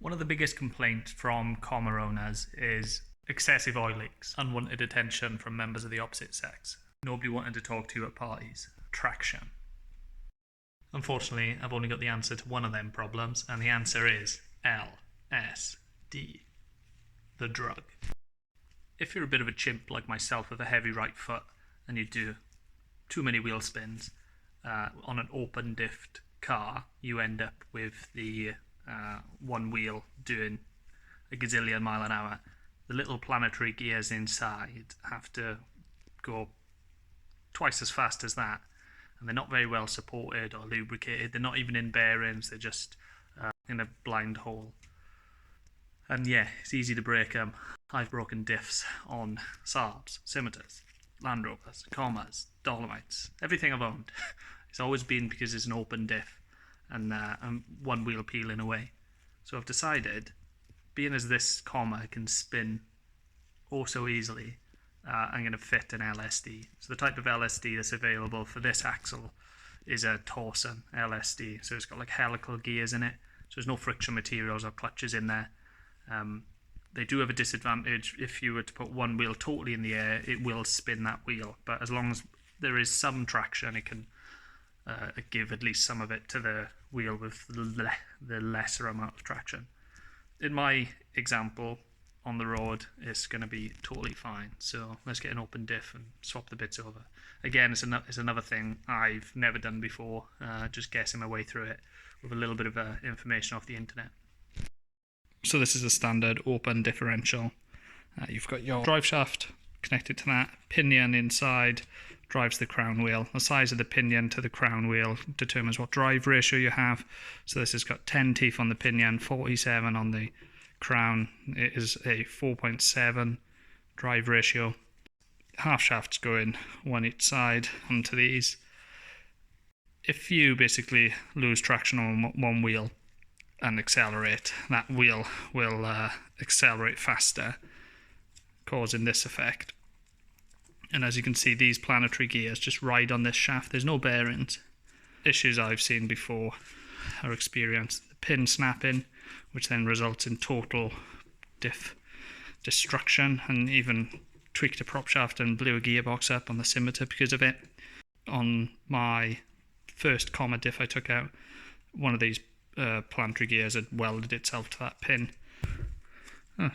One of the biggest complaints from Commaero owners is excessive oil leaks, unwanted attention from members of the opposite sex, nobody wanting to talk to you at parties, traction. Unfortunately, I've only got the answer to one of them problems, and the answer is LSD, the drug. If you're a bit of a chimp like myself with a heavy right foot, and you do too many wheel spins on an open diffed car, you end up with the one wheel doing a gazillion mile an hour. The little planetary gears inside have to go twice as fast as that, and they're not very well supported or lubricated. They're not even in bearings, they're just in a blind hole. And yeah, it's easy to break them. I've broken diffs on Saabs, Scimitars, Land Rovers, Commas, Dolomites, everything I've owned. It's always been because it's an open diff and one wheel peeling away. So I've decided, being as this Comma can spin oh so easily, I'm going to fit an LSD. So the type of LSD that's available for this axle is a Torsen LSD. So it's got like helical gears in it. So there's no friction materials or clutches in there. They do have a disadvantage. If you were to put one wheel totally in the air, it will spin that wheel. But as long as there is some traction, it can give at least some of it to the wheel with the lesser amount of traction. In my example, on the road, it's going to be totally fine. So let's get an open diff and swap the bits over. Again, it's another thing I've never done before, just guessing my way through it with a little bit of information off the internet. So this is a standard open differential. You've got your drive shaft connected to that, pinion inside drives the crown wheel. The size of the pinion to the crown wheel determines what drive ratio you have. So this has got 10 teeth on the pinion, 47 on the crown. It is a 4.7 drive ratio. Half shafts go in one each side onto these. If you basically lose traction on one wheel and accelerate, that wheel will accelerate faster, causing this effect. And as you can see, these planetary gears just ride on this shaft. There's no bearings. Issues I've seen before are experienced the pin snapping, which then results in total diff destruction, and even tweaked a prop shaft and blew a gearbox up on the Scimitar because of it. On my first Comma diff I took out, one of these planetary gears had welded itself to that pin.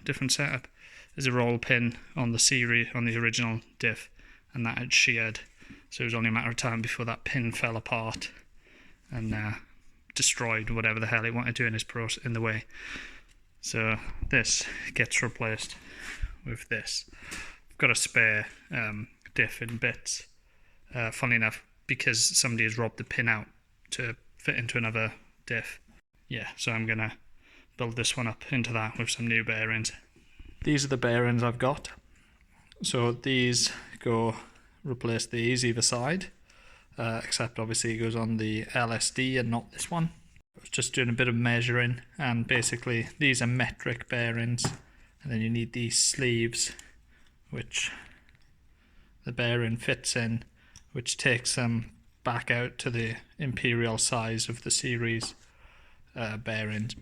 Different setup. There's a roll pin on the original diff, and that had sheared, so it was only a matter of time before that pin fell apart and destroyed whatever the hell it wanted to in the way. So this gets replaced with this. I've got a spare diff in bits, funnily enough, because somebody has robbed the pin out to fit into another diff. Yeah, so I'm gonna build this one up into that with some new bearings. These are the bearings I've got. So these replace these either side, except obviously it goes on the LSD and not this one. I was just doing a bit of measuring, and basically these are metric bearings, and then you need these sleeves which the bearing fits in, which takes them back out to the imperial size of the series bearings.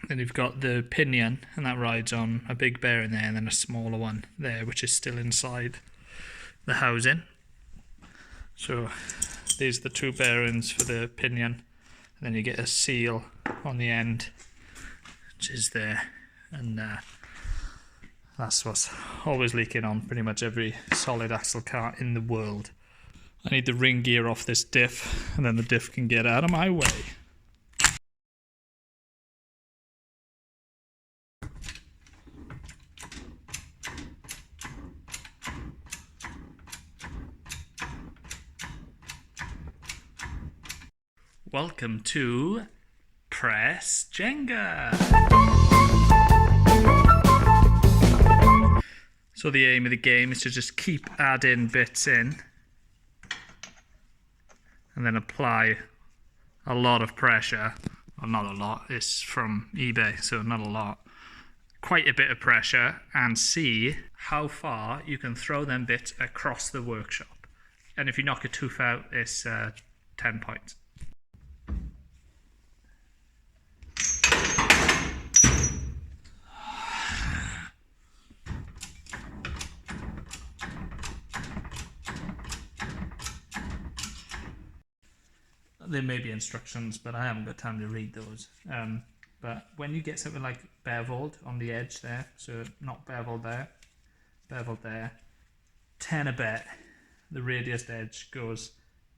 Then you've got the pinion, and that rides on a big bearing there, and then a smaller one there, which is still inside the housing. So these are the two bearings for the pinion, and then you get a seal on the end, which is there, and that's what's always leaking on pretty much every solid axle car in the world. I need the ring gear off this diff, and then the diff can get out of my way. Welcome to Press Jenga. So the aim of the game is to just keep adding bits in and then apply a lot of pressure. Well, not a lot, it's from eBay, so not a lot. Quite a bit of pressure, and see how far you can throw them bits across the workshop. And if you knock a tooth out, it's 10 points. there may be instructions, but I haven't got time to read those. But when you get something like beveled on the edge there, so not beveled there, beveled there, 10 a bet, the radius edge goes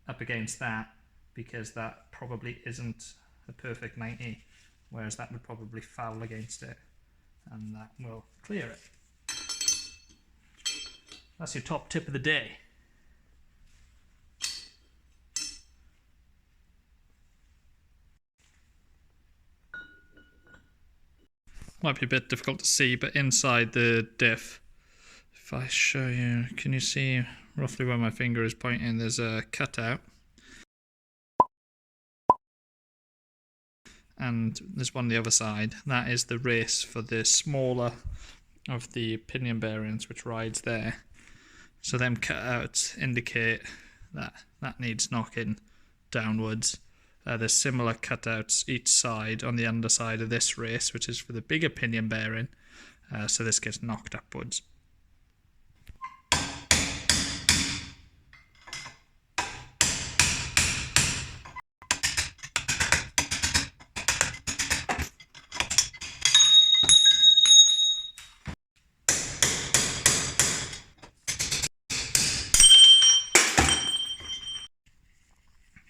up against that, because that probably isn't a perfect 90, whereas that would probably foul against it, and that will clear it. That's your top tip of the day. Might be a bit difficult to see, but inside the diff, if I show you, can you see roughly where my finger is pointing? There's a cutout. And there's one on the other side. That is the race for the smaller of the pinion bearings, which rides there. So them cutouts indicate that that needs knocking downwards. There's similar cutouts each side on the underside of this race, which is for the bigger pinion bearing, so this gets knocked upwards.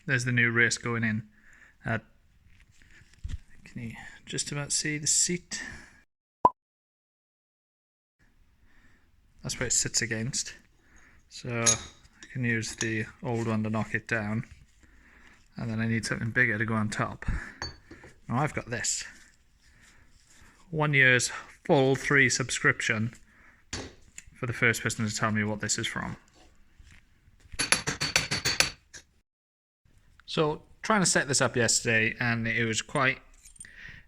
There's the new race going in. Can you just about see the seat? That's where it sits against. So I can use the old one to knock it down. And then I need something bigger to go on top. Now I've got this. 1 year's full free subscription for the first person to tell me what this is from. So, trying to set this up yesterday, and it was quite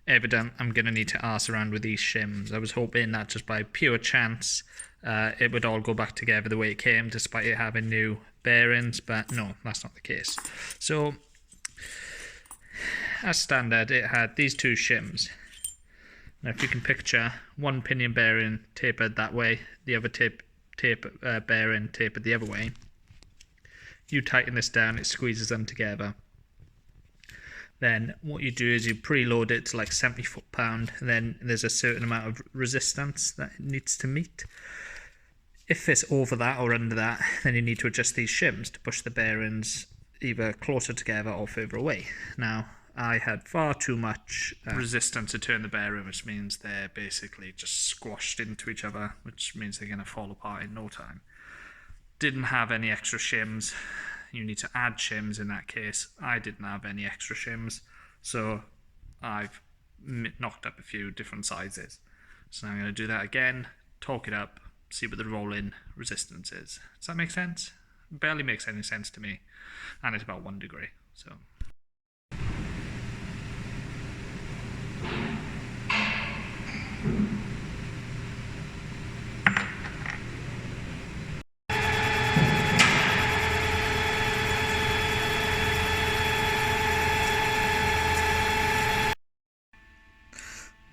evident I'm going to need to arse around with these shims. I was hoping that just by pure chance it would all go back together the way it came, despite it having new bearings, but no, that's not the case. So, as standard, it had these two shims. Now, if you can picture, one pinion bearing tapered that way, the other bearing tapered the other way. You tighten this down, it squeezes them together. Then what you do is you preload it to like 70 foot-pound, then there's a certain amount of resistance that it needs to meet. If it's over that or under that, then you need to adjust these shims to push the bearings either closer together or further away. Now, I had far too much resistance to turn the bearing, which means they're basically just squashed into each other, which means they're going to fall apart in no time. Didn't have any extra shims. You need to add shims in that case. I didn't have any extra shims, so I've knocked up a few different sizes. So now I'm going to do that again, torque it up, see what the roll-in resistance is. Does that make sense? It barely makes any sense to me, and it's about 1 degree. So.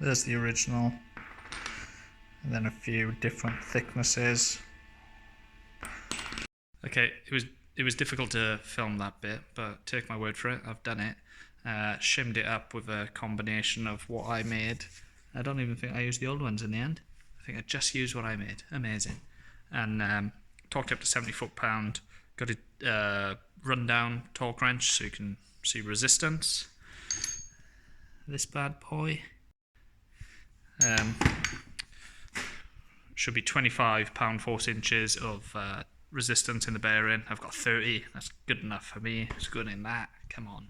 There's the original, and then a few different thicknesses. Okay, it was difficult to film that bit, but take my word for it, I've done it. Shimmed it up with a combination of what I made. I don't even think I used the old ones in the end. I think I just used what I made. Amazing. And torqued up to 70 foot-pound. Got a rundown torque wrench so you can see resistance. This bad boy. Should be 25 pound-force inches of resistance in the bearing. I've got 30. That's good enough for me. It's good in that. Come on.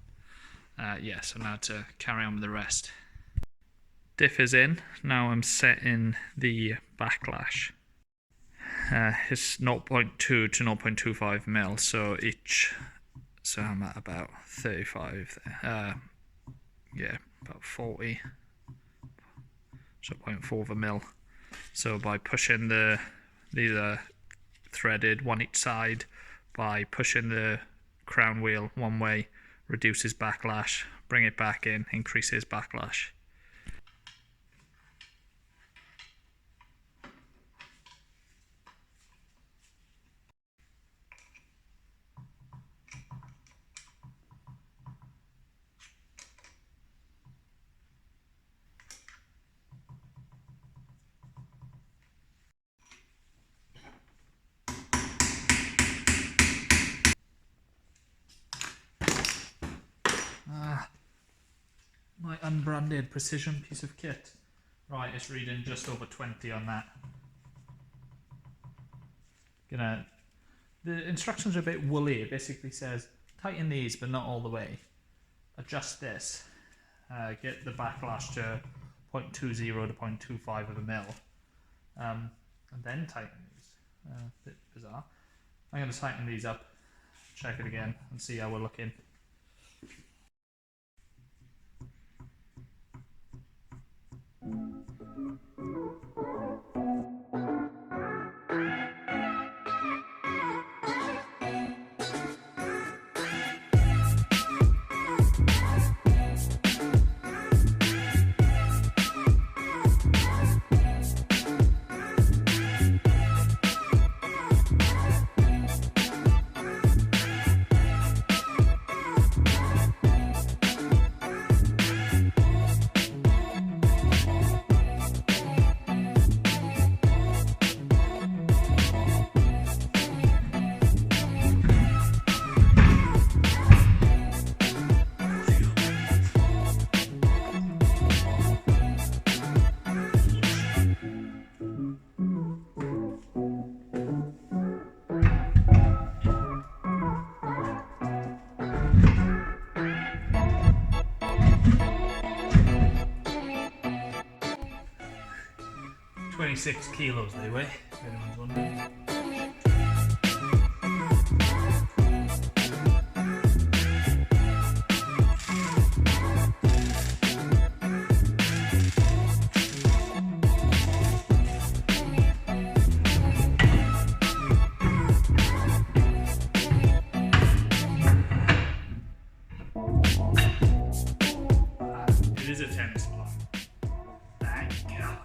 Yeah, so now to carry on with the rest. Diff is in. Now I'm setting the backlash. It's 0.2 to 0.25 mil. So I'm at about 35 there. Yeah, about 40. So 0.4 of a mil. So by pushing these are threaded one each side, by pushing the crown wheel one way, reduces backlash, bring it back in, increases backlash. branded precision piece of kit. Right, it's reading just over 20 on that. The instructions are a bit woolly. It basically says tighten these but not all the way. Adjust this. Get the backlash to 0.20 to 0.25 of a mil. And then tighten these. A bit bizarre. I'm going to tighten these up, check it again and see how we're looking. $26 they weigh, if anyone's wondering. It is a tennis ball. Thank God.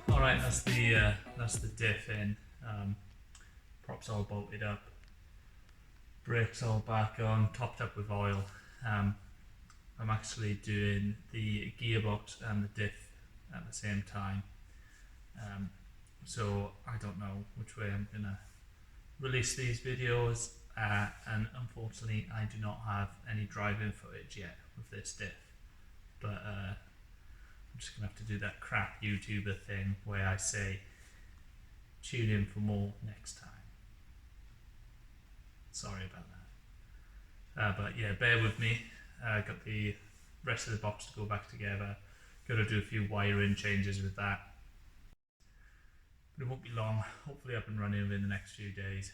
Alright, that's the diff in. Props all bolted up. Brakes all back on, topped up with oil. I'm actually doing the gearbox and the diff at the same time. So I don't know which way I'm gonna release these videos, and unfortunately I do not have any driving footage yet with this diff, but I'm just gonna have to do that crap YouTuber thing where I say tune in for more next time. Sorry about that, but yeah, bear with me. Got the rest of the box to go back together, gotta do a few wiring changes with that. But it won't be long, hopefully up and running within the next few days,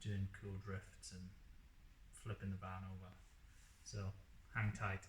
doing cool drifts and flipping the van over. So hang tight.